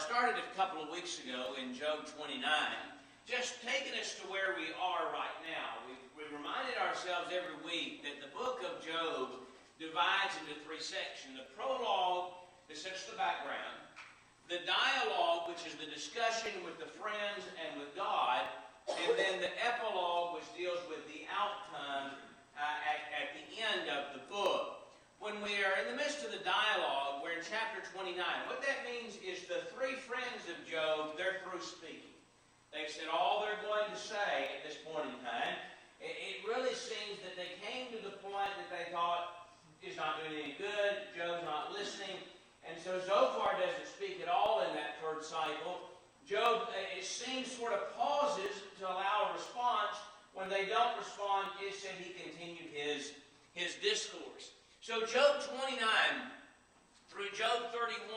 started a couple of weeks ago in Job 29, just taking us to where we are right now. We reminded ourselves every week that the book of Job divides into three sections. The prologue that sets the background, the dialogue, which is the discussion with the friends and with God, and then the epilogue, which deals with the outcome at the end of the book. When we are in the midst of the dialogue, we're in chapter 29. What that means is the three friends of Job, they're through speaking. They've said all they're going to say at this point in time. It really seems that they came to the point that they thought it's not doing any good, Job's not listening, and so Zophar doesn't speak at all in that third cycle. Job, it seems, sort of pauses to allow a response. When they don't respond, it said he continued his discourse. So Job 29 through Job 31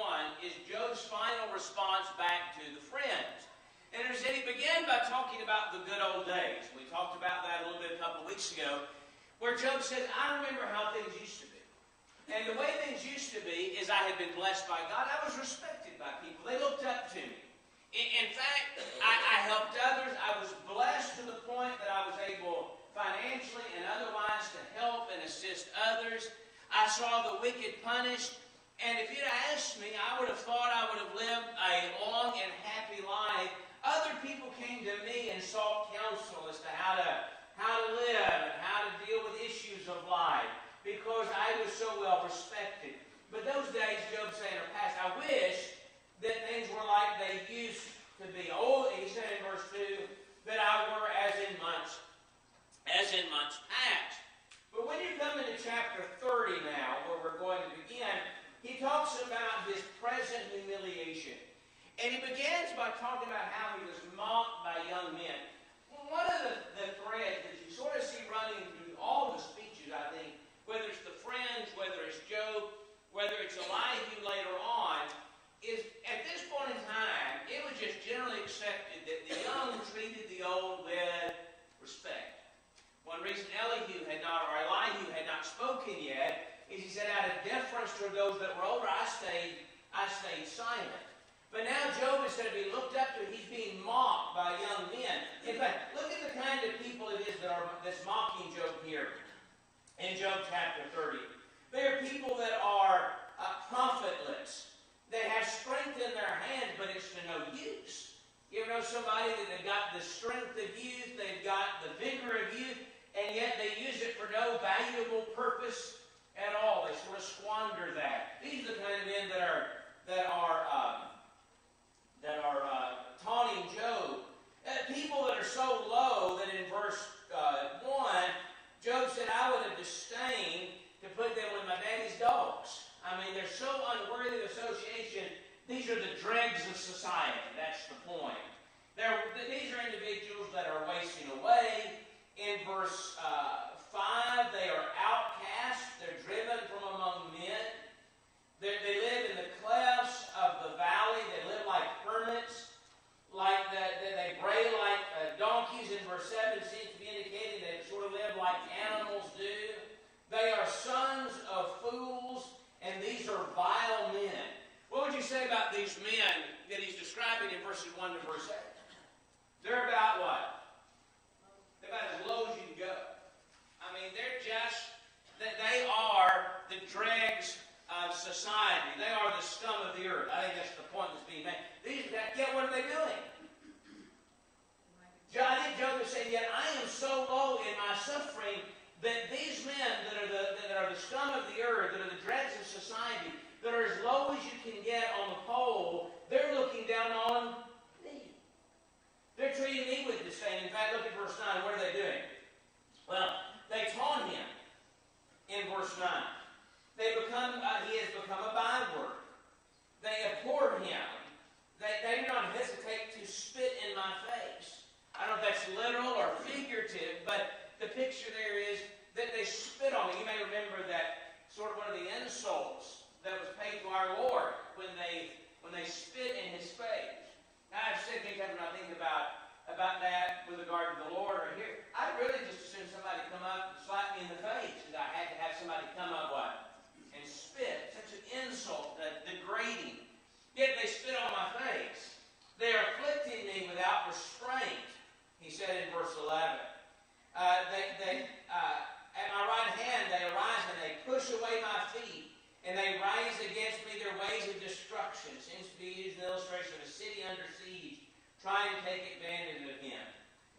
is Job's final response back to the friends. And as he began by talking about the good old days. We talked about that a little bit a couple of weeks ago, where Job said, I remember how things used to be. And the way things used to be is I had been blessed by God. I was respected by people. They looked up to me. In fact, I helped others. I was blessed to the point that I was able financially and otherwise to help and assist others. I saw the wicked punished. And if you'd asked me, I would have thought I would have lived a long and happy life. Other people came to me and sought counsel as to how to live and how to deal with issues of life because I was so well respected. But those days, Job saying, are past. I wish that things were like they used to be. Oh, he said in verse 2, that I were as in months past. But when you come into chapter 30 now, where we're going to begin, he talks about his present humiliation. And he begins by talking about how he was mocked by young men. One of the threads that you sort of see running through all the speeches, I think, whether it's the friends, whether it's Job, whether it's Elihu later on, is at this point in time, it was just generally accepted that the young treated the old with respect. One reason Elihu had not spoken yet is he said, out of deference to those that were older, I stayed silent. But now Job, instead of being looked up to, he's being mocked by young men. In fact, look at the kind of people it is that's mocking Job here in Job chapter 30. They are people that are profitless. They have strength in their hands, but it's to no use. You ever know somebody that they've got the strength of youth, they've got the vigor of youth, and yet they use it for no valuable purpose at all. They sort of squander that. These are the kind of men that are taunting Job. People that are so low that in verse 1, Job said, I would have disdained to put them with my daddy's dogs. I mean, they're so unworthy of association. These are the dregs of society. That's the point. These are individuals that are wasting away. In verse 5, they are outcasts. They're driven from among men. They live in the clefts of the valley. They live like hermits. Like that, they bray like donkeys. In verse 7 seems to be indicating they sort of live like animals do. They are sons of fools, and these are vile men. What would you say about these men that he's describing in verses 1 to verse 8? They're about what? They're about as low as you can go. I mean, they are the dregs of society. They are the scum of the earth. I think that's the point that's being made. Yet what are they doing? I think Job is saying, yet I am so low in my suffering that these men that are the scum of the earth, that are the dregs of society, that are as low as you can get on the pole, they're looking down on me. They're treating me with disdain. In fact, look at verse 9. What are they doing? Well, they taunt him in verse 9. He has become a byword. They abhor him. They do not hesitate to spit in my face. I don't know if that's literal or figurative, but the picture there is that they spit on me. You may remember that sort of one of the insults that was paid to our Lord when they spit in his face. Now, I've said things when I think about that with regard to the Lord or here. I'd really just as soon somebody come up and slap me in the face as I had to have somebody come up and spit. Such an insult, degrading. yet they spit on my face. They are afflicting me without restraint, he said in verse 11. At my right hand they arise and they push away my feet, and they rise against me their ways of destruction. Seems to be used an illustration of a city under siege, trying to take advantage of him.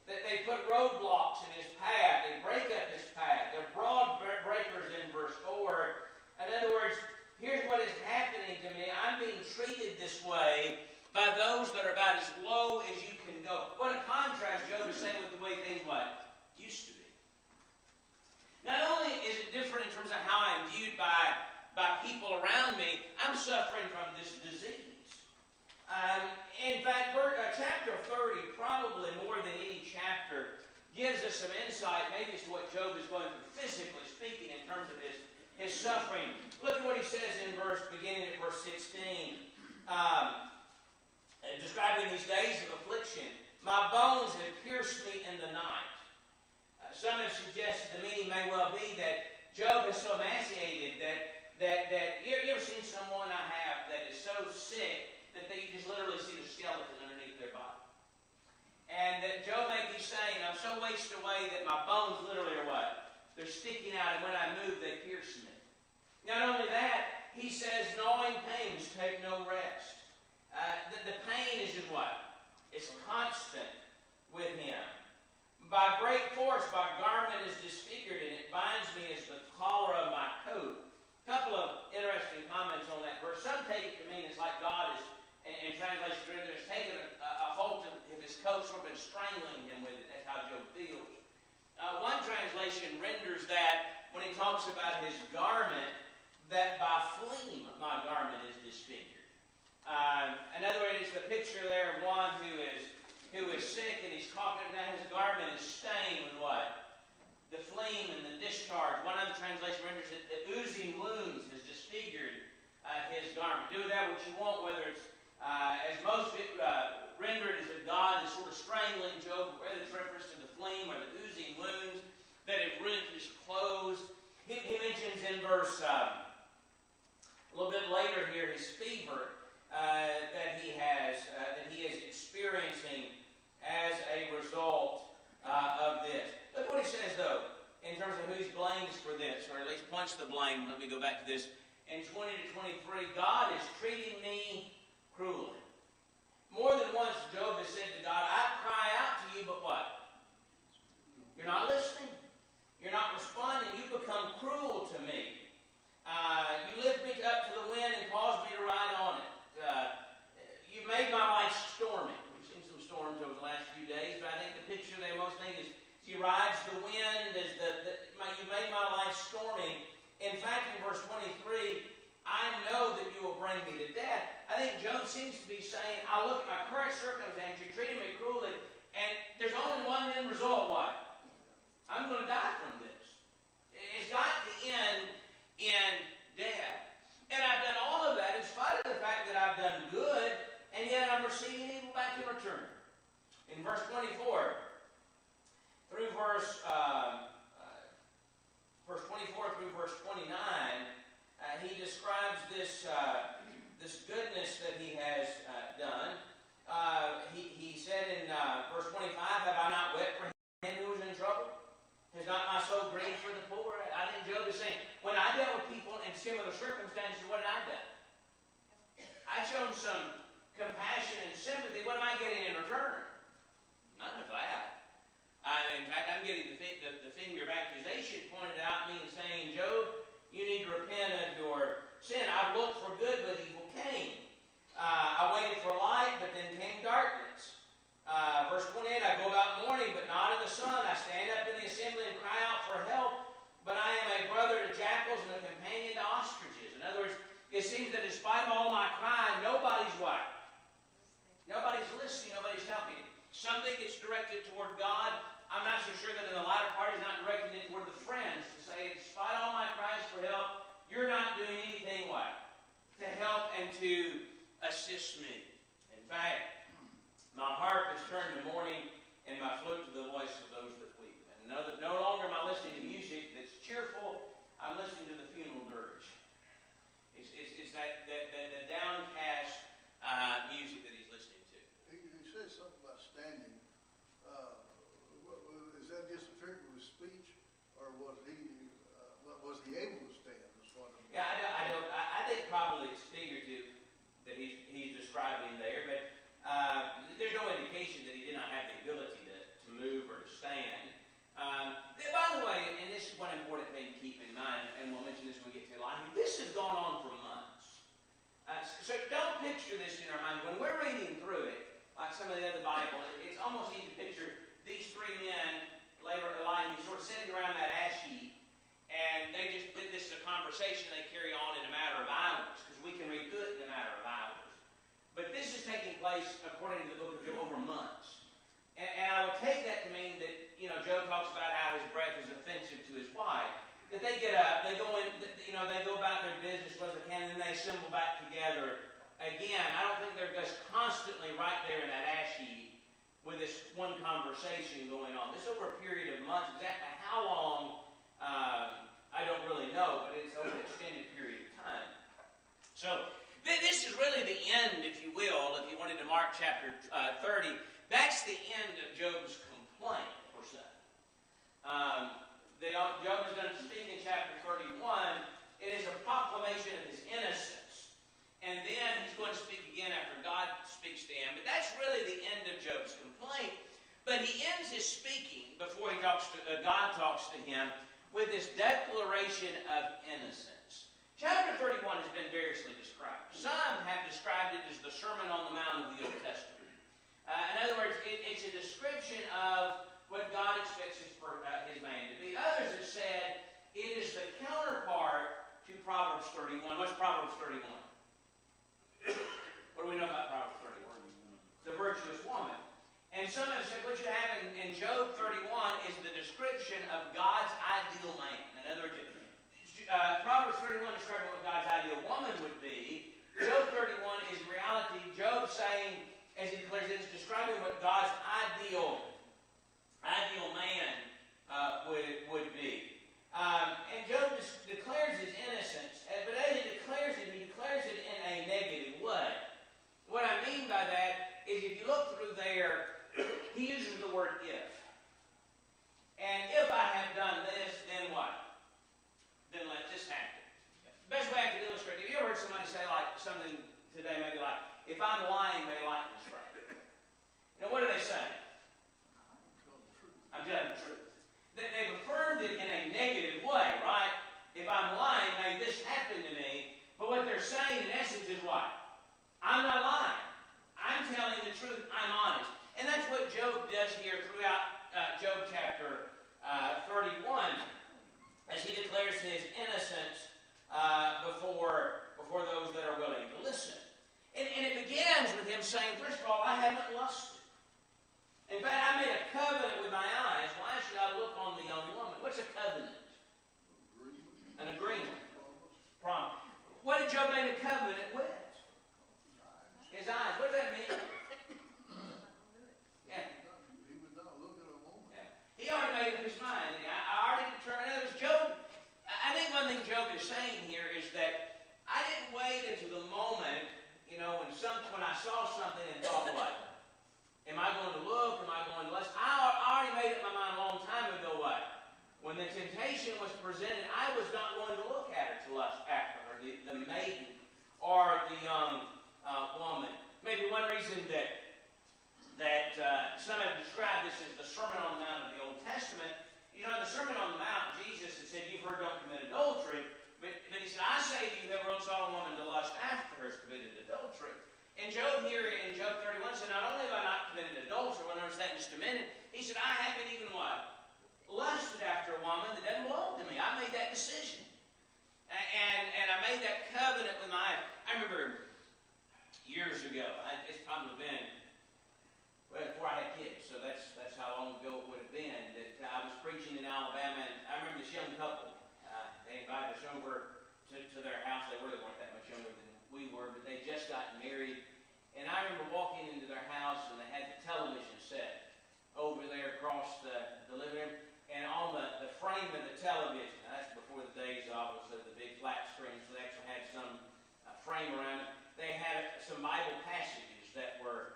That they put roadblocks in his path, they break up his path. They're broad breakers in verse 4. In other words, here's what is happening to me. I'm being treated this way by those that are about as low as you can go. What a contrast Job is saying with the way things used to be. Not only is it different in terms of how I'm viewed by people around me, I'm suffering from this disease. In fact, chapter 30, probably more than any chapter, gives us some insight maybe as to what Job is going through, physically speaking, in terms of his suffering. Look at what he says beginning at verse 16. Describing these days of affliction. My bones have pierced me in the night. Some have suggested the meaning may well be that Job is so emaciated that you ever seen someone I have that is so sick that you just literally see the skeleton underneath their body. And that Job may be saying, I'm so wasted away that my bones literally are what? They're sticking out, and when I move, they pierce me. Not only that, he says, gnawing pains take no rest. The pain is just what? It's constant with him. By great force, my garment is disfigured, and it binds me as the collar of my coat. A couple of interesting comments on that verse. Some take it to mean it's like God is, in translation, is taking a hold of his coat, sort of been strangling him with it. That's how Job feels. One translation renders that, when he talks about his garment, that by flame my garment is disfigured. In other words, it's the picture there of one who is sick, and he's talking about his garment is stained with what? The flame and the discharge. One other translation renders it the oozing wounds has disfigured his garment. Do with that what you want, whether it's, as most render it, is that God is sort of strangling Job, whether it's reference to the flame or the oozing wounds that have rent his clothes. He mentions in verse, a little bit later here, his fever that he is experiencing as a result of this. Look what he says, though, in terms of who he blames for this, or at least points the blame. Let me go back to this. In 20 to 23, God is treating me cruelly. More than once, Job has said to God, I cry out to you, but what? You're not listening. You're not responding. You become cruel to me. You lift me up to the wind and cause me to ride on it. You made my life stormy. We've seen some storms over the last few days, but I think the picture they most think is she rides the wind. You made my life stormy. In fact, in verse 23, I know that you will bring me to death. I think Job seems to be saying, I look at my current circumstance, you're treating me cruelly, and there's only one end result. What? I'm going to die from this. It's got to end in death. And I've done all of that in spite of the fact that I've done good, and yet I'm receiving evil back in return. In verse 24, through verse 24 through verse 29, he describes this goodness that he has done. He said in verse 25, have I not wept for him who was in trouble? Has not my soul grieved for the poor? I think Job is saying, when I dealt with people in similar circumstances, what did I do? I showed some compassion and sympathy. What am I getting in return? None of that. In fact, I'm getting the finger of accusation pointed at me and saying, Job, you need to repent of your sin. I've looked for good, but evil came. I waited for light, but then came darkness. Verse 28, I go about mourning, but not in the sun. I stand up in the assembly and cry out for help, but I am a brother to jackals and a companion to ostriches. In other words, it seems that despite all my crying, nobody's what? Nobody's listening, nobody's helping. Something gets directed toward God. I'm not so sure that in the latter part is not directing it toward the friends to say, despite all my cries for help, you're not doing anything what? To help and to assist me. In fact, my heart is turned to mourning and my flute to the voice of those that weep. And no longer am I listening to music that's cheerful. I'm listening to the funeral dirge. It's that downcast picture this in our mind. When we're reading through it, like some of the other Bible, it's almost easy to picture these three men later lying, sort of sitting around that ash heap, and they just did this a conversation they carry on in a matter of hours, because we can read through it in a matter of hours. But this is taking place, according to the book of Job, over months. And I would take that to mean that, Job talks about how his breath is offensive to his wife. That they get up, they go in, they go about their business as they can, and then they assemble back together. Again, I don't think they're just constantly right there in that ash heap with this one conversation going on. This over a period of months. Exactly how long, I don't really know, but it's over an extended period of time. So, this is really the end, if you will, if you wanted to mark chapter 30. That's the end of Job's complaint, per se. Job is going to speak in chapter 31. It is a proclamation of his innocence. And then he's going to speak again after God speaks to him. But that's really the end of Job's complaint. But he ends his speaking before God talks to him with this declaration of innocence. Chapter 31 has been variously described. Some have described it as the Sermon on the Mount of the Old Testament. In other words, it's a description of what God expects his man to be. Others have said it is the counterpart to Proverbs 31. What's Proverbs 31? What do we know about Proverbs 31? The virtuous woman. And some have said what you have in Job 31 is the description of God's ideal man. In other words, Proverbs 31 describes what God's ideal woman would be. Job 31 is reality. Job saying, as he declares, it's describing what God's ideal man would be. And Job declares his innocence, but as he declares it in a negative way. What I mean by that is if you look through there, he uses the word if. And if I have done this, then what? Then let this happen. Best way I can illustrate it, have you ever heard somebody say like something today, maybe like, if I'm lying, may lightning strike? What are they saying? I'm telling the truth. They've affirmed it in a negative way, right? If I'm lying, may this happen to me. But what they're saying in essence is what? I'm not lying. I'm telling the truth. I'm honest. And that's what Job does here throughout Job chapter 31, as he declares his innocence before those that are willing to listen. And it begins with him saying, first of all, I haven't lusted. In fact, I made a covenant with my eyes. Why should I look on the young woman? What's a covenant? An agreement. Promise. What did Job make a covenant with? His eyes. What does that mean? Yeah. He would not look at a woman. Yeah. He already made up his mind. I already determined. In other words, Job, I think one thing Job is saying here is that I didn't wait until the moment, when I saw something and thought, what? Am I going to look? Am I going to lust? I already made up my mind a long time ago, what? When the temptation was presented, I was not going to look at her to lust after her, the maiden or the young woman. Maybe one reason that some have described this as the Sermon on the Mount of the Old Testament. In the Sermon on the Mount, Jesus had said, you've heard don't commit adultery. But he said, I say to you, whoever saw a woman to lust after her has committed adultery. And Job here in Job 31 said, not only have I not committed adultery, we'll notice that in just a minute, he said, I haven't even what? Lusted after a woman that doesn't belong to me. I made that decision. And I made that covenant with my eyes. I remember years ago, it's probably been, before I had kids, so that's how long ago it would have been, that I was preaching in Alabama, and I remember this young couple, they invited us over to their house. They really weren't that much younger than we were, but they just gotten married. And I remember walking into their house, and they had the television set over there across the living room. And on the frame of the television, now that's before the days, obviously, the big flat screen, so they actually had some frame around it. They had some Bible passages that were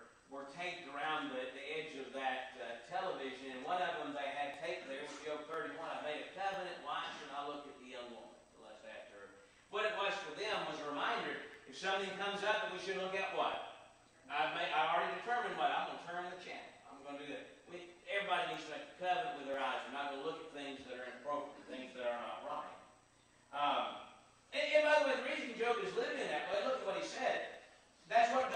taped around the edge of that television. And one of them they had taped there was Job 31. I made a covenant. Why should I look at the young woman to lust after her? What it was for them was a reminder. If something comes up that we should look at, what? I already determined what. I'm going to turn the channel. I'm going to do that. Everybody needs to make a covenant with their eyes. We're not going to look at things that are inappropriate, things that are not right. And by the way, the reason Job is living in that way, look at what he said. That's what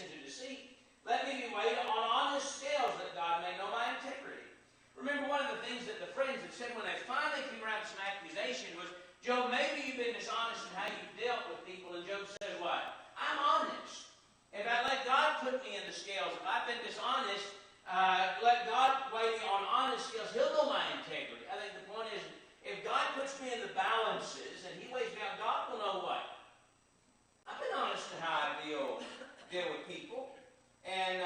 sins and deceit. Let me be weighed on honest scales, that God may know my integrity. Remember, one of the things that the friends had said when they finally came around to some accusation was, Job, maybe you've been dishonest in how you've dealt with people. And Job says what? I'm honest. If I let God put me in the scales, if I've been dishonest, let God weigh me on honest scales. He'll know my integrity. I think the point is, if God puts me in the balances and He weighs me out, God will know what? I've been honest in how I deal with people. And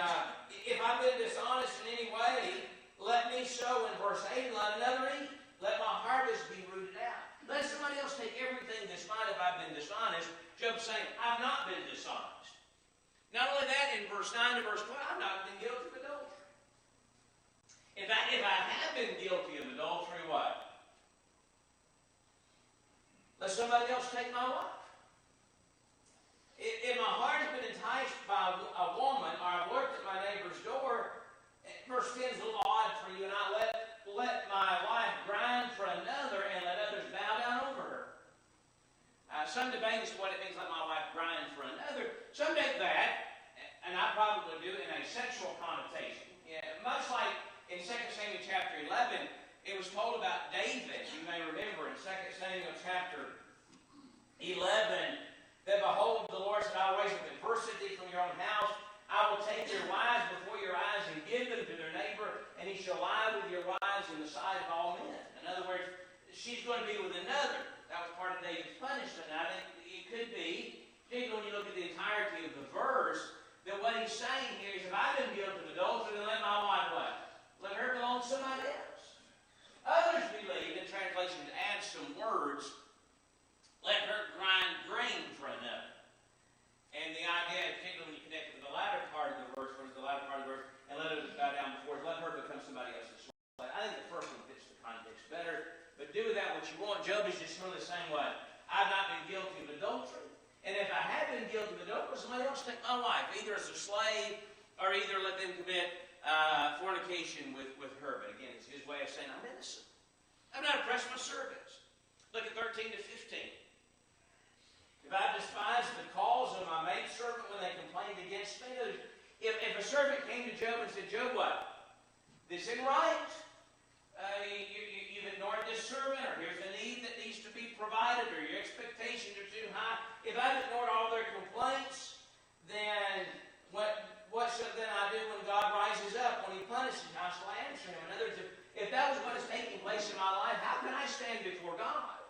if I've been dishonest in any way, let me sow in verse 8 and let another eat. Let my harvest be rooted out. Let somebody else take everything that's mine if I've been dishonest. Job's saying, I've not been dishonest. Not only that, in verse 9 to verse 12, I've not been guilty of adultery. If I have been guilty of adultery, what? Let somebody else take my wife. If my heart has been enticed by a woman, or I've looked at my neighbor's door, verse 10 is a little odd for you, and I let my wife grind for another and let others bow down over her. Some debate as to what it means, let my wife grind for another. Some take that, and I probably do, in a sexual connotation. Yeah, much like in 2 Samuel chapter 11, it was told about David. You may remember in 2 Samuel chapter 11, that behold, the Lord said, I will raise up adversity from your own house. I will take your wives before your eyes and give them to their neighbor, and he shall lie with your wives in the sight of all men. In other words, she's going to be with another. That was part of David's punishment. And I think it could be, particularly when you look at the entirety of the verse, that what he's saying here is, if I've been guilty of adultery, then let my wife what? Let her belong to somebody else. Others believe, in translation, to add some words, let her grind grain for another. And the idea, particularly when you connect it with the latter part of the verse, what is the latter part of the verse, and let her bow down before her, let her become somebody else's slave. I think the first one fits the context better, but do with that what you want. Job is just really saying what? I've not been guilty of adultery. And if I have been guilty of adultery, somebody else take my wife, either as a slave, or either let them commit fornication with her. But again, it's his way of saying, I'm innocent. I've not oppressed my servants. Look at 13 to 15. If I despise the cause of my maidservant when they complained against me, if a servant came to Job and said, Job, what? This isn't right. You've ignored this servant, or here's a need that needs to be provided, or your expectations are too high. If I've ignored all their complaints, then what should then I do when God rises up, when He punishes? How shall I answer Him? In other words, if that was what is taking place in my life, how can I stand before God?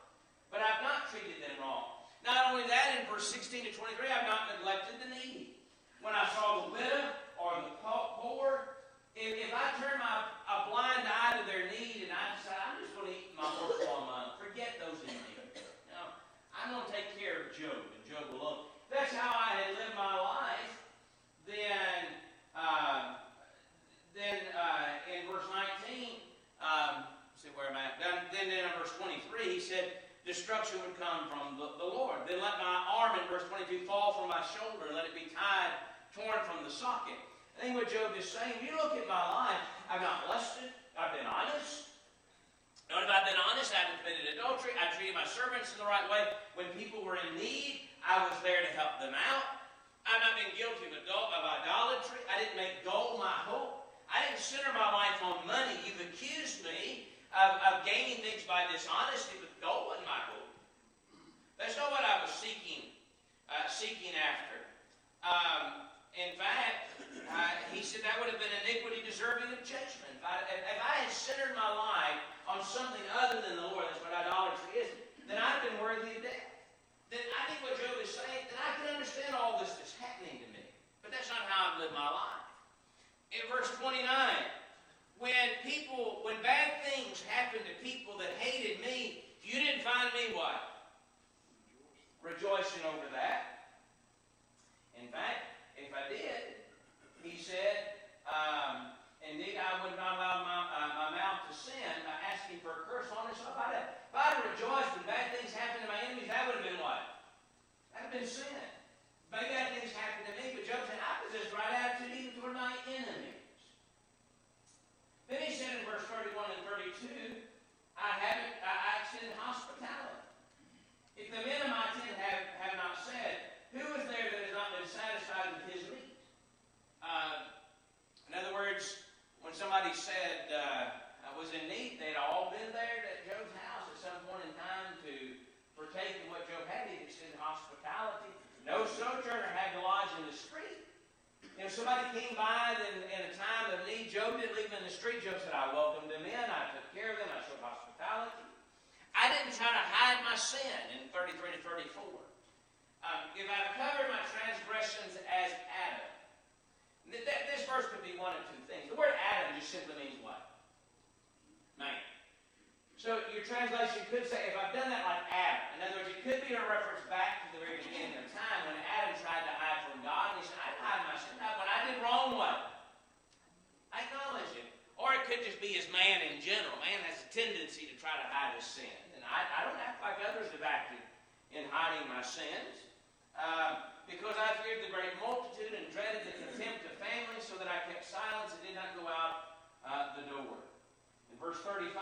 But I've not treated them wrong. Not only that, in verse 16 to 23, I've not neglected the needy. When I saw the widow or the poor, if I turn a blind eye to their need and I decide I'm just going to eat my morsel on my own, forget those in need. No, I'm going to take care of Job and Job alone. That's how I had lived my life. Then in verse 19, see where I'm at. Then in verse 23, he said, destruction would come from the Lord. Then let my arm, in verse 22, fall from my shoulder, and let it be torn from the socket. I think what Job is saying, you look at my life, I've not lusted, I've been honest. And if I've been honest, I haven't committed adultery, I treated my servants in the right way. When people were in need, I was there to help them out. I've not been guilty of idolatry. I didn't make gold my hope. I didn't center my life on money. You've accused me of gaining things by dishonesty, but gold wasn't my hope. That's not what I was seeking after. In fact, he said that would have been iniquity deserving of judgment. If I had centered my life on something other than the Lord, that's what idolatry is, then I'd have been worthy of death. Then I think what Job is saying, then I can understand all this that's happening to me. But that's not how I've lived my life. In verse 29, when bad things happened to people that hated me, you didn't find me what? Rejoicing over that. In fact, if I did, he said, indeed I would not allow my mouth to sin by asking for a curse on it. So if I'd rejoiced when bad things happened to my enemies, that would have been what? That would have been sin. Maybe bad things happened to me, but Job said, I possess right attitude even toward my enemies. Then he said in verse 31 and 32, I extend hospitality. If the men of my tent have not said, who is there that has not been satisfied with his meat? somebody came by in a time of need, Job didn't leave them in the street. Job said, I welcomed them in, I took care of them, I showed hospitality. I didn't try to hide my sin in 33 to 34. If I've covered my transgressions as Adam, this verse could be one of two things. The word Adam just simply means what? Man. So your translation could say, if I've done that like Adam, in other words, it could be a reference back to the very beginning of time when Adam tried to hide from God, and he said, I didn't hide my sin. When I did wrong, what? I acknowledge it. Or it could just be as man in general. Man has a tendency to try to hide his sin. And I don't act like others have acted in hiding my sins. Because I feared the great multitude and dreaded the contempt of family, so that I kept silence and did not go out the door. In verse 35,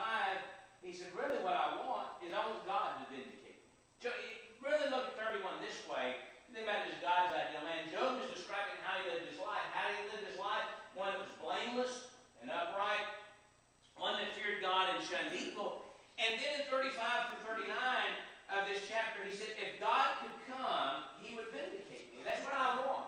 he said, really what I want is I want God to vindicate me. Really look at 31 this way. Think about it as God's ideal man. Job is describing how he lived his life. How did he live his life? One that was blameless and upright. One that feared God and shunned evil. And then in 35 through 39 of this chapter, he said, if God could come, he would vindicate me. That's what I want.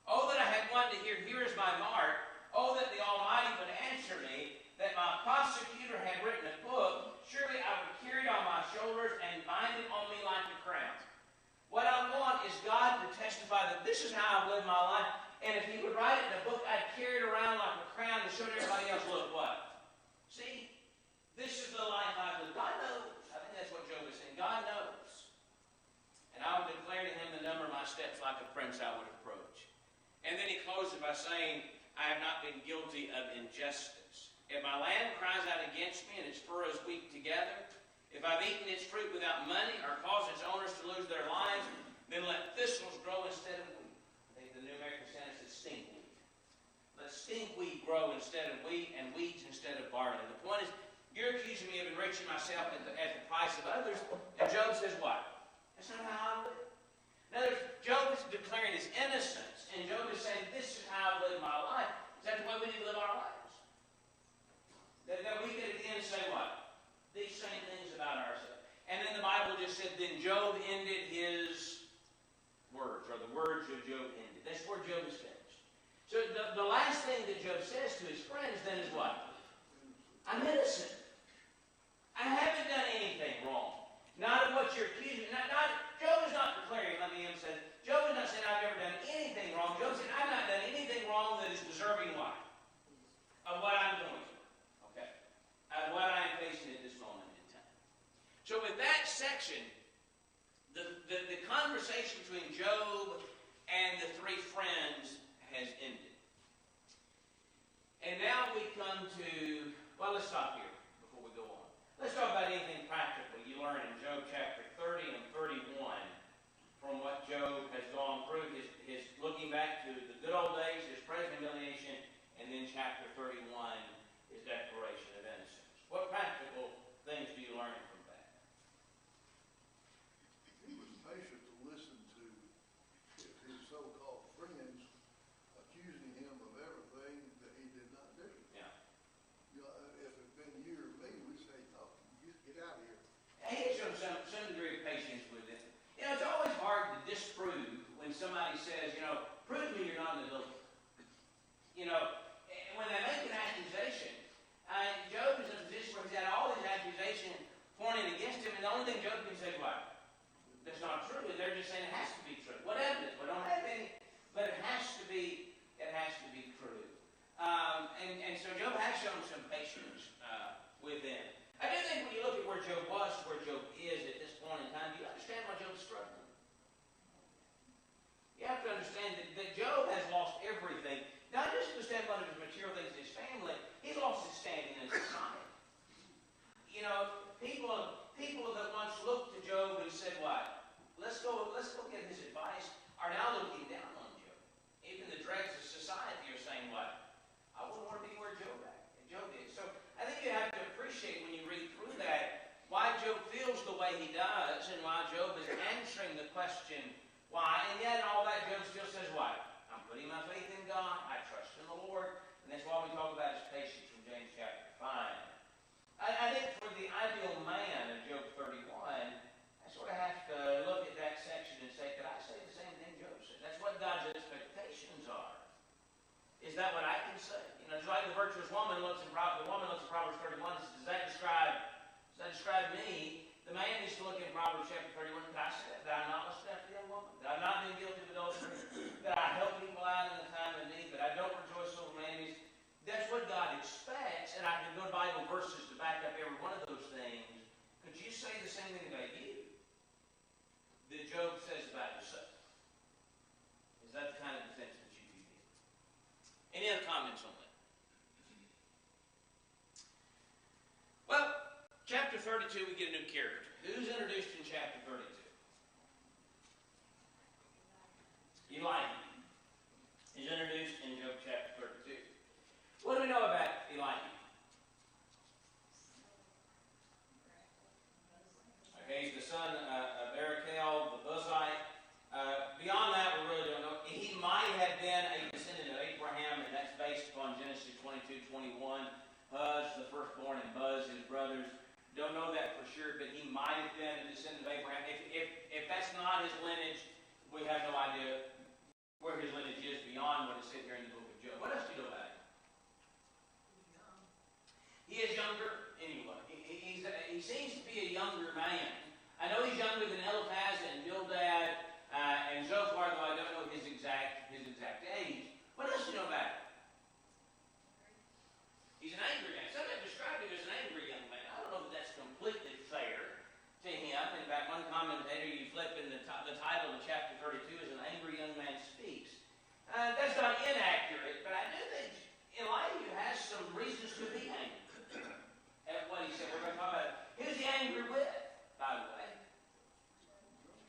Oh, that I had one to hear, here is my mark. Oh, that the Almighty would answer me, that my prosecutor had written a book. Surely I would carry it on my shoulders and bind it on me like a crown. What I want is God to testify that this is how I've lived my life. And if he would write it in a book, I'd carry it around like a crown to show to everybody else, look what? See? This is the life I've lived. God knows. I think that's what Job is saying. God knows. And I will declare to him the number of my steps like a prince I would approach. And then he closes by saying, I have not been guilty of injustice. If my land cries out against me and its furrows weep together, if I've eaten its fruit without money or caused its owners to lose their lives, then let thistles grow instead of wheat. I think the New American Standard says stinkweed. Let stinkweed grow instead of wheat and weeds instead of barley. The point is, you're accusing me of enriching myself at the price of others. And Job says what? That's not how I live. In other words, Job is declaring his innocence. And Job is saying, this is how I live my life. Is that the way we need to live our lives? That we could at the end say what? These same things about ourselves. And then the Bible just said, then Job ended his words, or the words of Job ended. That's where Job is finished. So the last thing that Job says to his friends then is what? I'm innocent. I haven't done anything wrong. Not of what you're accusing. Job is not declaring, let me emphasize, Job is not saying I've never done anything wrong. Job said I've not done anything wrong that is deserving what? Of what I'm going through. Okay. Of what I am facing at this moment in time. So with that section, the conversation between Job and the three friends has ended. And now we come to, well, let's stop here before we go on. Let's talk about anything practical you learn in Job chapter 30 and 31 from what Job has gone through, his looking back to the good old days, his present humiliation, and then chapter 31, his declaration of innocence. What practical things do you learn from that? He was patient to listen to his so-called friends accusing him of everything that he did not do. Yeah. You know, if it had been you or me, we'd say, oh, get out of here. He showed some degree of patience with it. You know, it's always hard to disprove when somebody says, prove me you're not an adulterer. When they make an accusation, Job is in a position where he's got all these accusations pointed against him, and the only thing Job can say is what? That's not true. And they're just saying it has to be true. What evidence? We don't have any, but it has to be true. And so Job has shown some patience with them. I do think when you look at where Job was, where Job is at this point in time, you understand why Job's struggling. You have to understand that Job has lost everything. Not just from the standpoint of his material things, his family, he's lost his standing in society. People that once looked to Job and said, what? Let's go get his advice, are now looking down on Job. Even the dregs of society are saying, what? I wouldn't want to be where Job is. So I think you have to appreciate when you read through that why Job feels the way he does and why Job is answering the question, why? And yet all that Job still says what? I'm putting my faith in God. I trust in the Lord. And that's why we talk about his patience from James chapter 5. I think for the ideal man of Job 31, I sort of have to look at that section and say, could I say the same thing Job said? That's what God's expectations are copies on that. Well, chapter 32, we get a new character. Who's introduced in chapter 32? Elihu is introduced in Job chapter 32. What do we know about Elihu? Okay, he's the son of Barakel, the Buzite. Beyond that, we really don't know. He might have been a descendant of Abraham, and that's based upon Genesis 22:21. Buz, the firstborn, and Buz, his brothers. Don't know that for sure, but he might have been a descendant of Abraham. If that's not his lineage, we have no idea where his lineage is beyond what is said here in the book of Job. What else do you know about him? He is younger anyway. He seems to be a younger man. I know he's younger than Eliphaz and Bildad and Zophar, though I don't know his exact age. What else do you know about him? He's an angry man. Some have described him as an angry young man. I don't know that that's completely fair to him. In fact, one commentator, you flip in the title of chapter 32 is An Angry Young Man Speaks. That's not inaccurate, but I do think Elihu has some reasons to be angry at what he said. We're going to talk about it. Who's he angry with, by the way?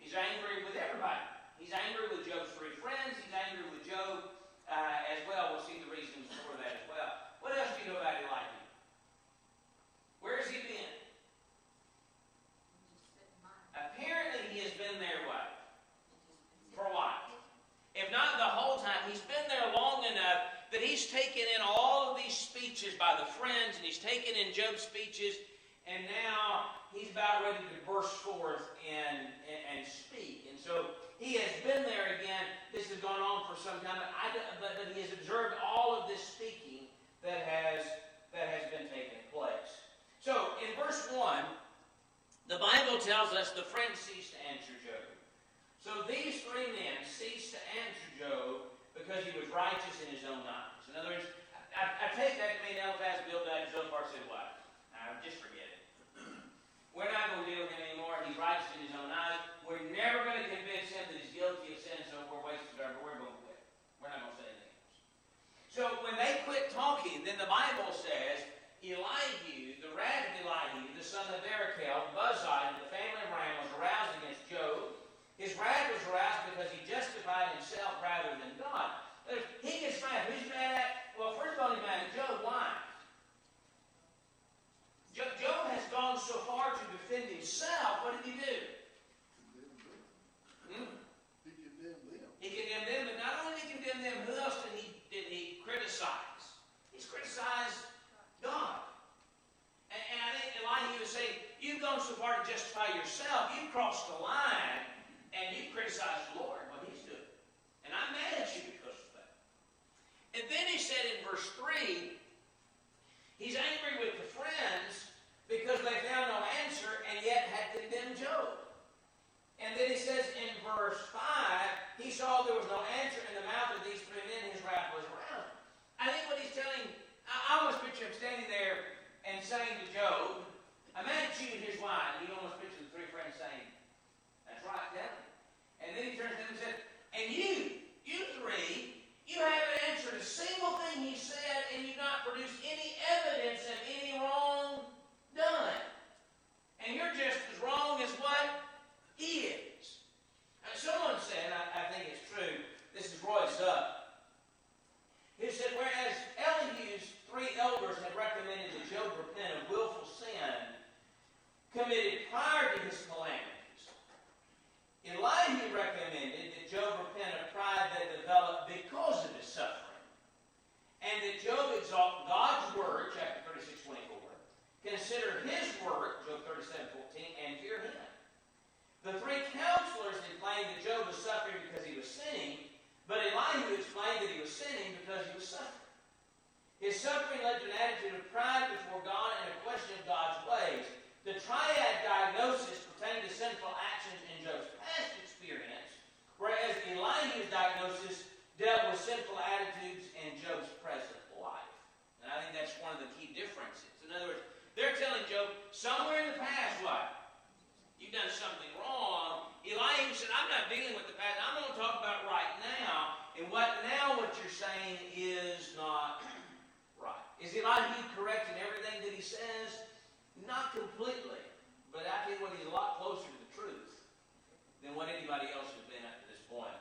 He's angry with everybody. He's angry with Job's three friends. He's angry with Job as well. We'll see the reasons for that as well. What else do you know about Elihu? Where has he been? Apparently he has been there what? For a while. If not the whole time, he's been there long enough that he's taken in all of these speeches by the friends, and he's taken in Job's speeches, and now he's about ready to burst forth and speak. And so he has been there again. This has gone on for some time, but he has observed all of this speaking that has been taking place. So in verse 1, the Bible tells us the friends ceased to answer Job. So these three men ceased to answer Job because he was righteous in his own eyes. In other words, I take that to mean Eliphaz, Bildad, and Zophar said, what? Just forget it. We're not going to deal with him anymore. He's righteous in his own eyes. We're never going to convince him that he's guilty of sin, so we're wasting our time. We're going to quit. We're not going to say anything else. So when they quit talking, then the Bible says, Elihu, the wrath of Elihu, the son of Barakel, Buzite, of the family of Ram, was aroused against Job. His wrath was aroused because he justified himself rather than God. He gets mad. Who's mad at? Well, first of all, he's mad at Job. Why? Job has gone so far to defend himself. What did he do? He condemned them. He condemned them, but not only did he condemn them, who else did he criticize? He's criticized God. And I think Elihu was saying, you've gone so far to justify yourself, you've crossed the line, and you criticize the Lord, what he's doing. And I'm mad at you because of that. And then he said in verse 3, he's angry with the friends because they found no answer and yet had condemned Job. And then he says in verse 5, he saw there was no answer in the mouth of these three men, his wrath was aroused. I think what he's telling, I almost picture him standing there and saying to Job, I'm mad at you, and here's why. And you almost picture the three friends saying, that's right, tell me. And then he turns to them and said, and you three, you haven't answered a single thing he said, and you've not produced any evidence of any wrong done. And you're just as wrong as what he is. Now, someone said, I think it's true, this is Roy Zupp, who said, whereas Elihu's three elders had recommended that Job repent of willful sin committed prior to his calamities, Elihu recommended that Job repent of pride that developed because of his suffering, and that Job exalt God's word, chapter 36:24, consider his work, Job 37:14, and fear him. The three counselors explained that Job was suffering because he was sinning, but Elihu explained that he was sinning because he was suffering. His suffering led to an attitude of pride before God and a question of God's ways. The triad diagnosis pertained to sinful actions in Job's past experience, whereas Elihu's diagnosis dealt with sinful attitudes in Job's present life. And I think that's one of the key differences. In other words, they're telling Job, somewhere in the past, what? You've done something wrong. Elihu said, I'm not dealing with the past. I'm going to talk about right now. And what you're saying is not Is Elihu correct in everything that he says? Not completely. But I tell you what, he's a lot closer to the truth than what anybody else has been up to this point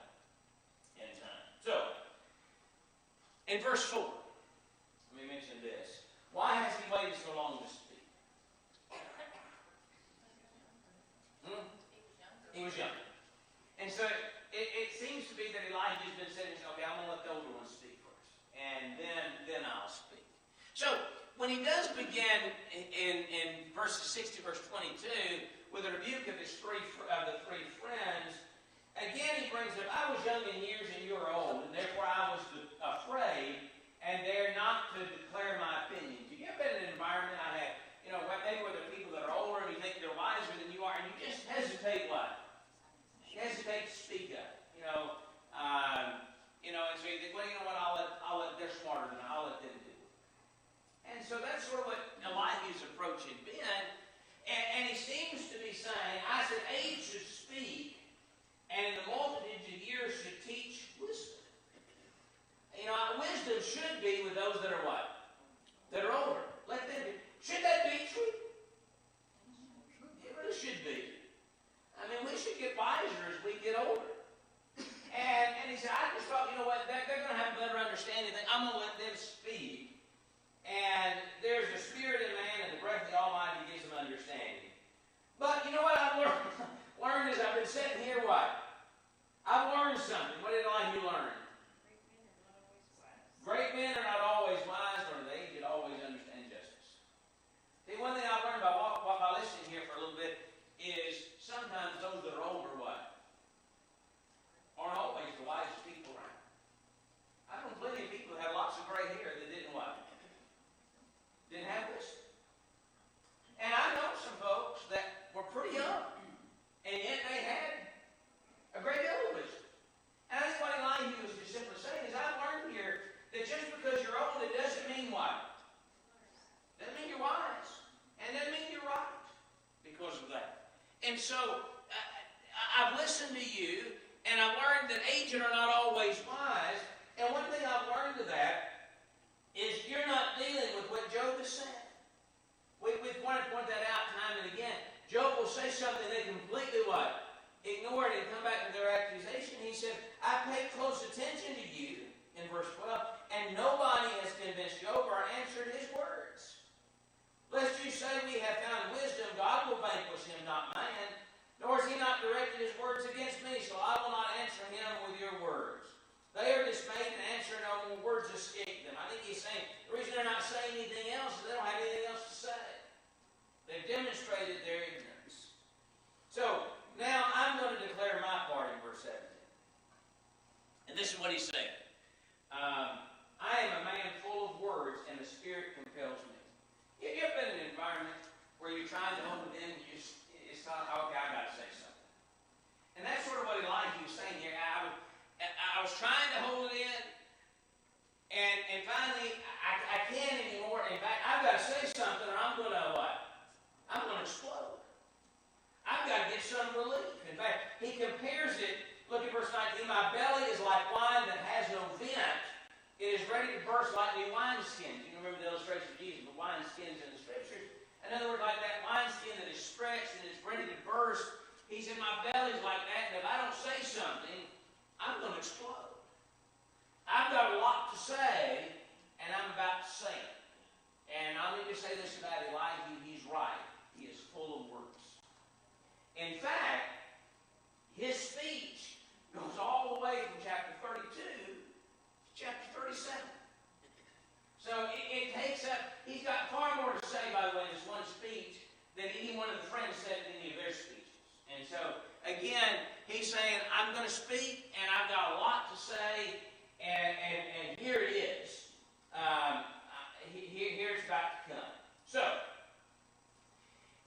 in time. So, in verse 4, let me mention this. Why has he waited so long to speak? He was young. And so it seems to be that Elijah's been saying, okay, I'm going to let the older ones speak first. And then I'll speak. So, when he does begin in verses 6 to verse 22 with a rebuke of the three friends, again he brings up, I was young in years and you are old, and therefore I was afraid and dare not to declare my opinion. Have you ever been in an environment I had, maybe where there are people that are older and you think they're wiser than you are, and you just hesitate what? You hesitate to speak up. And so you think, well, you know what, I'll let they're smarter than I'll let them do it. And so that's sort of what Elihu's approach had been. And he seems to be saying, I said, age should speak, and the multitudes of years should teach wisdom. Wisdom should be with those that are what? That are older. Let them be. Should that be true? It really should be. I mean, we should get wiser as we get older. And he said, I just thought, you know what, they're going to have a better understanding. I'm going to let them speak. And there's the spirit in man and the breath of the Almighty gives them understanding. But you know what I've learned is I've been sitting here, what? I've learned something. What did Elihu learn? Great men are not always wise, nor the aged always understand justice. See, one thing I've learned by listening here for a little bit is sometimes those that are older, what? Aren't always the wisest people around. I've known plenty of people who had lots of gray hair that didn't what? Didn't have wisdom. And I know some folks that were pretty young, and yet they had a great deal of wisdom. And that's what Elihu was just simply saying, is I've learned here that just because you're old, it doesn't mean what? Doesn't mean you're wise. And doesn't mean you're right because of that. And so, I've listened to you, and I've learned that aged are not always wise. And one thing I've learned of that is you're not dealing with what Job has said. We've wanted to point that out time and again. Job will say something they completely what? Ignore it and come back to their accusation. He said, I paid close attention to you, in verse 12, and nobody has convinced Job or answered his words. Lest you say we have found wisdom, God will vanquish him, not man. Nor has he not directed his words against me, so I will not answer him with your words. They are dismayed and answer no more, words escape them. I think he's saying the reason they're not saying anything else is they don't have anything else to say. They've demonstrated their ignorance. So, now I'm going to declare my part in verse 17. And this is what he's saying. I am a man full of words, and the Spirit compels me. You ever been in an environment where you're trying to hold it in, it's not, okay, I got to say something. And that's sort of what Elijah was saying here. I was trying to hold it in, and finally, I can't anymore. In fact, I've got to say something, or I'm going to what? I'm going to explode. I've got to get some relief. In fact, he compares it. Look at verse 19. My belly is like wine that has no vent. It is ready to burst like new wineskins. You remember the illustration of Jesus with wineskins in the Scriptures? In other words, like that wineskin that is stretched and is ready to burst. He said, my belly's like that, and if I don't say something, I'm going to explode. I've got a lot to say, and I'm about to say it. And I'll need to say this about Elijah. He's right. He is full of words. In fact, his speech goes all the way from chapter 32 to chapter 37. So it takes up, he's got far more to say, by the way, in this one speech than any one of the friends said in any of their speeches. And so, again, he's saying, I'm going to speak, and I've got a lot to say, and here it is. Here's about to come. So,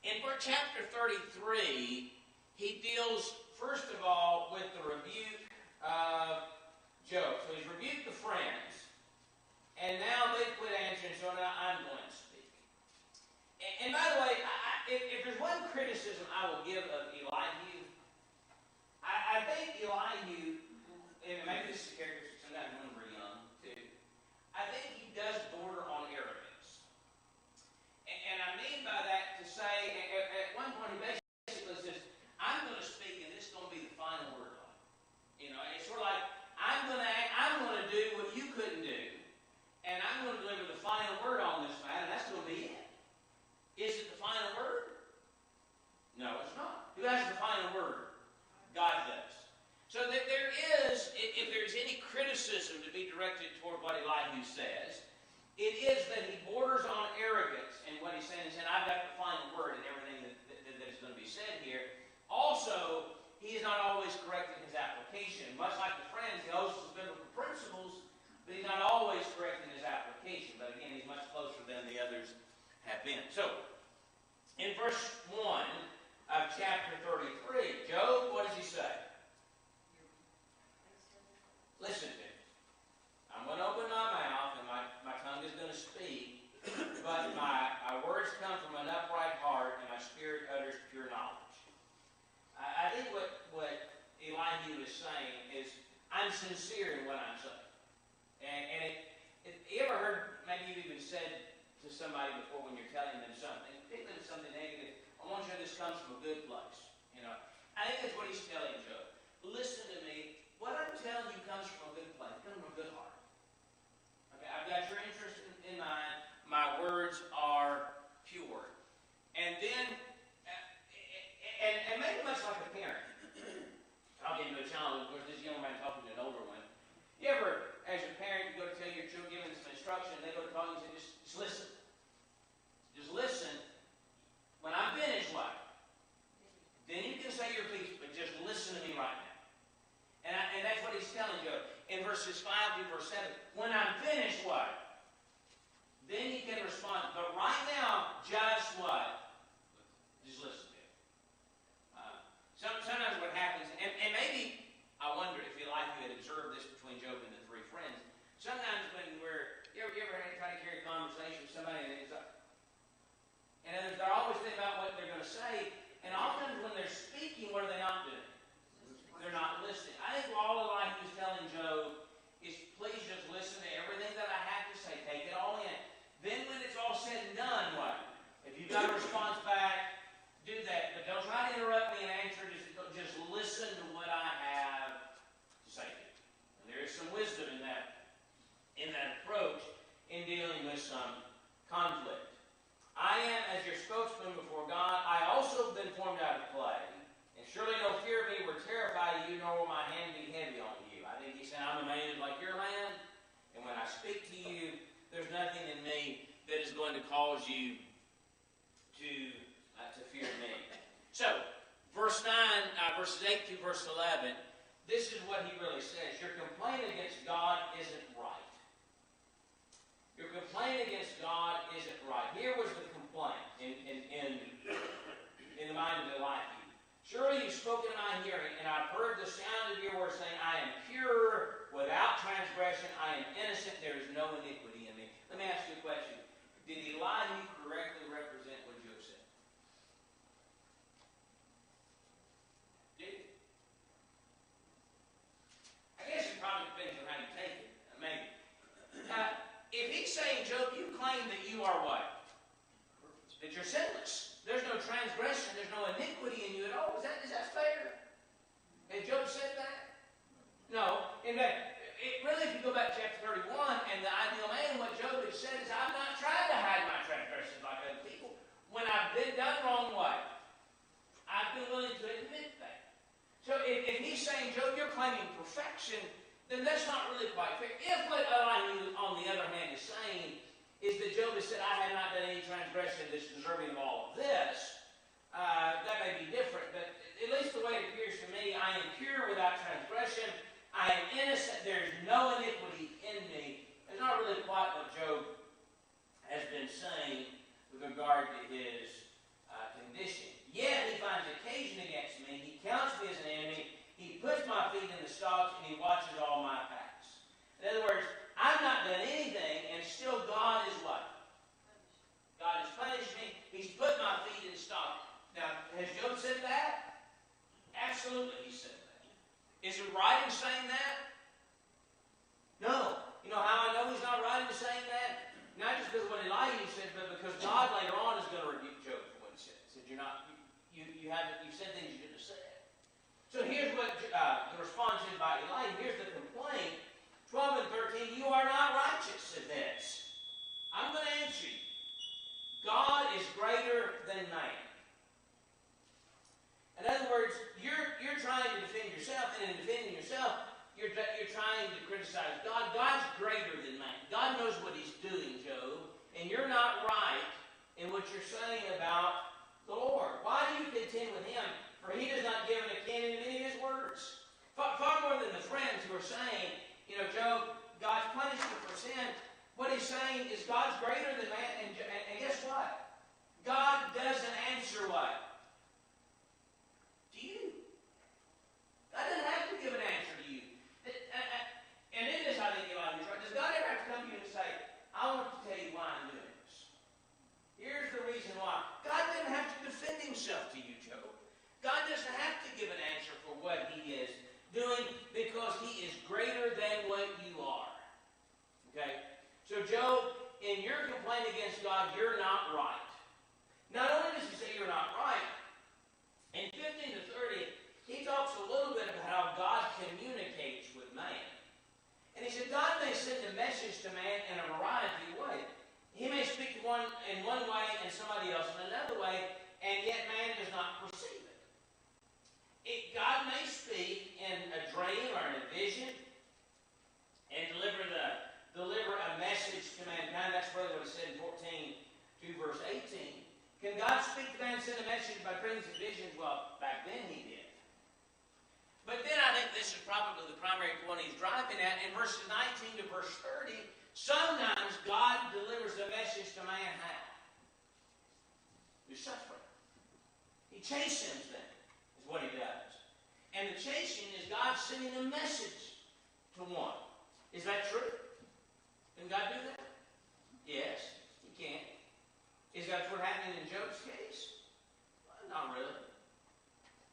in chapter 33, he deals, first of all, with the rebuke of Job. So he's rebuked the friends, and now they quit answering, so now I'm going to speak. And by the way, if there's one criticism I will give of Elihu, I think Elihu, and maybe this is a character sometimes when we're young, too, I think he does border on arrogance. Elihu says. It is that he borders on arrogance. And what he's saying is, and I've got the final word in everything that is going to be said here. Also, he is not always correct in his application. Much like the friends, he holds to biblical principles, but he's not always correct in his application. But again, he's much closer than the others have been. So, in verse 1 of chapter 33, Job, what does he say? Listen to me. I'm going to open my mouth and my tongue is going to speak, but my words come from an upright heart and my spirit utters pure knowledge. I think what Elihu is saying is, I'm sincere in what I'm saying. And you ever heard, maybe you've even said to somebody before when you're telling them something, particularly something negative, I want you to know this comes from a good place. You know, I think that's what he's telling Job. Listen to me. What I'm telling you comes from a good place. It comes from a good heart. Okay, I've got your interest in mind. My words are pure. And then, and maybe much like a parent, talking to a child, of course, this young man talking to an older one. You ever, as a parent, you go to tell your children, give them some instruction, and they go to talk and say, just listen. Just listen. When I'm finished, what? Then you can say your piece, but just listen to me right now. And that's what he's telling Job. In verses 5 to verse 7, when I'm finished, what? Then he can respond. But right now, just what? Just listen to him. Sometimes what happens, and maybe, I wonder if Elihu had observed this between Job and the three friends. Sometimes when you ever try to carry a conversation with somebody and it's and they're always thinking about what they're going to say, and oftentimes when they're speaking, what are they not doing? They're not listening. I think all Elihu's telling Job is, please just listen to everything that I have to say. Take it all in. Then when it's all said and done, what? If you've got a response back, do that. But don't try to interrupt me and answer. Just listen to what I have to say to you. And there is some wisdom in that approach in dealing with some conflict. I am as your spokesman before God. I also have been formed out of clay. And surely no fear of me were terrified of you, nor will my hand be heavy on you. I think he said, I'm a man like your man. And when I speak to you, there's nothing in me that is going to cause you to fear me. So, verses 8 through verse 11, this is what he really says. Your complaint against God isn't right. Your complaint against God isn't right. Here was the complaint in the mind of Elihu. Surely you've spoken in my hearing, and I've heard the sound of your words saying, I am pure, without transgression, I am innocent, there is no iniquity in me. Let me ask you a question. Did Elihu correctly represent what Job said? Did he? I guess it probably depends on how you take it. Maybe. If he's saying, Job, you claim that you are what? That you're sinless. There's no transgression. There's no iniquity in you at all. Is that fair? Has Job said that? No. In fact, really, if you go back to chapter 31 and the ideal man, what Job has said is, I've not tried to hide my transgressions like other people. When I've been done wrong, what? I've been willing to admit that. So if he's saying, Job, you're claiming perfection, then that's not really quite fair. If what Elihu, on the other hand, is saying is that Job has said, I have not done any transgression that's deserving of all of this, that may be different. But at least the way it appears to me, I am pure without transgression. I am innocent. There is no iniquity in me. It's not really quite what Job has been saying with regard to his condition. Yet he finds occasion against me. He counts me as an enemy. He puts my feet in the stocks, and he watches all my paths. In other words, I've not done anything, and still God is what? God has punished me. He's put my feet in the stock. Now, has Job said that? Absolutely, he said that. Is it right in saying that? what you're saying about the Lord. Why do you contend with him? For he does not give an account in any of his words. Far more than the friends who are saying, Job, God's punished you for sin. What he's saying is God's greater than man. And guess what? God doesn't answer what? To you. God doesn't have to give an answer to you. And in this, I think Elijah's right. Does God ever have to come to you and say, I want to tell you why I'm doing this? Here's the reason why. God doesn't have to defend himself to you, Job. God doesn't have to give an answer for what he is doing because he is greater than what you are. Okay? So Job, in your complaint against God, you're not right. Not only does he say you're not right, in 15 to 30, he talks a little bit about how God communicates with man. And he said God may send a message to man in a variety of ways. He may speak to one in one way and somebody else in another way, and yet man does not perceive it. God may speak in a dream or in a vision and deliver a message to mankind. That's really what it said in 14:2 verse 18. Can God speak to man and send a message by dreams and visions? Well, back then he did. But then I think this is probably the primary point he's driving at. In verses 19 to verse 30, sometimes God delivers a message to man how? Through suffering. He chastens them, is what he does. And the chastening is God sending a message to one. Is that true? Can God do that? Yes, he can. Is that what happened in Job's case? Well, not really.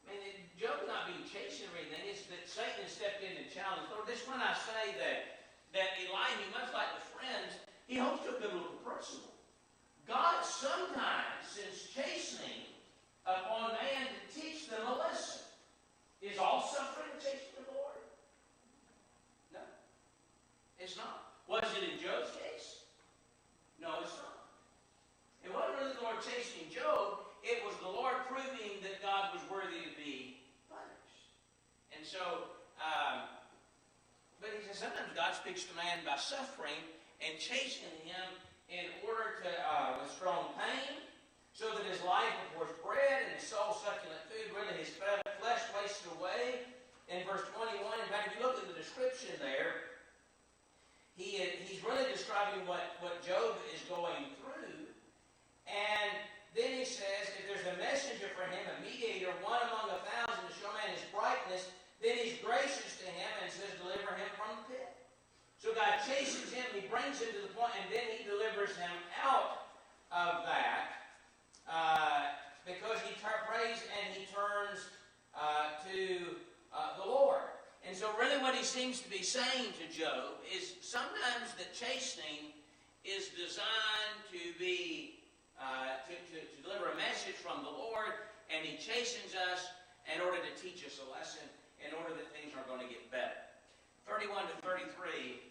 I mean, Job not being chastened or anything. It's that Satan stepped in and challenged. Lord, this when I say that Elihu, much like the friends, he hopes to biblical personal. God sometimes sends chastening upon man to teach them a lesson. Is all suffering a chastening of the Lord? No. It's not. Was it in Job's case? No, it's not. It wasn't really the Lord chastening Job. It was the Lord proving that God was worthy to be punished. And so, but he says sometimes God speaks to man by suffering and chastening him in order to, with strong pain, so that his life affords bread and his soul succulent food, really his flesh wastes away. In verse 21, in fact, if you look at the description there, he's really describing what Job is going through. And then he says, if there's a messenger for him, a mediator, one among 1,000 to show man his brightness, then he's gracious to him and says, deliver him from the pit. So God chastens him, he brings him to the point, and then he delivers him out of that because he prays and he turns to the Lord. And so really what he seems to be saying to Job is sometimes the chastening is designed to be to deliver a message from the Lord, and he chastens us in order to teach us a lesson, in order that things are going to get better. 31 to 33,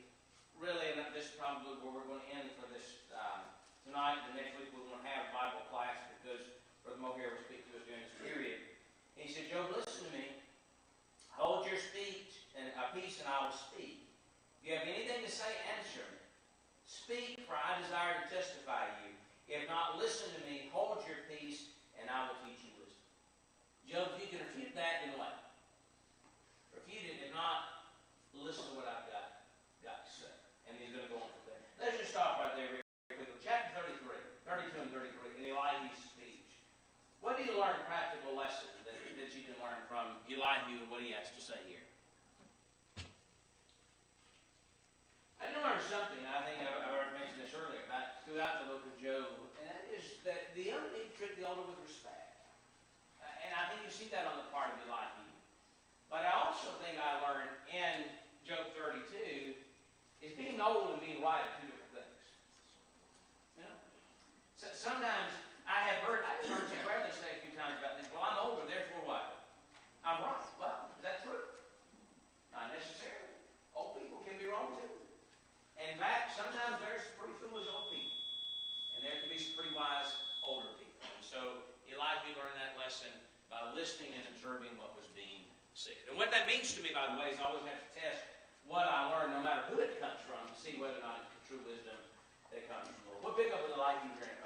really, and this is probably where we're going to end for this tonight. The next week we're going to have Bible class because Brother Mohier will speak to us during this period. And he said, Job, listen to me. Hold your speech and peace, and I will speak. If you have anything to say, answer me. Speak, for I desire to testify to you. If not, listen to me. Hold your peace, and I will teach you wisdom. Job, if you can refute that, then what? Refute it. If not, listen to what I've got to say. And he's going to go on from there. Let's just stop right there. Chapter 33, 32 and 33, in Elihu's speech. What did you learn practical lessons that you can learn from Elihu and what he has to say here? I did learn something, I think I already mentioned this earlier, about throughout the book of Job, and that is that the elder need to treat the elder with respect. And I think you see that on the part of Elihu. But I also think I learned in Job 32 is being old and being right are two different things. You know? So sometimes I've heard Tim Bradley say a few times about this, well, I'm older, therefore what? I'm right. Well, is that true? Not necessarily. Old people can be wrong too. In fact, sometimes there's pretty foolish old people. And there can be some pretty wise older people. And so Elihu learned that lesson by listening and observing what was being said. And what that means to me, by the way, is I always have to test what I learn, no matter who it comes from, to see whether or not it's the true wisdom that comes from the Lord. We'll pick up with Elihu here in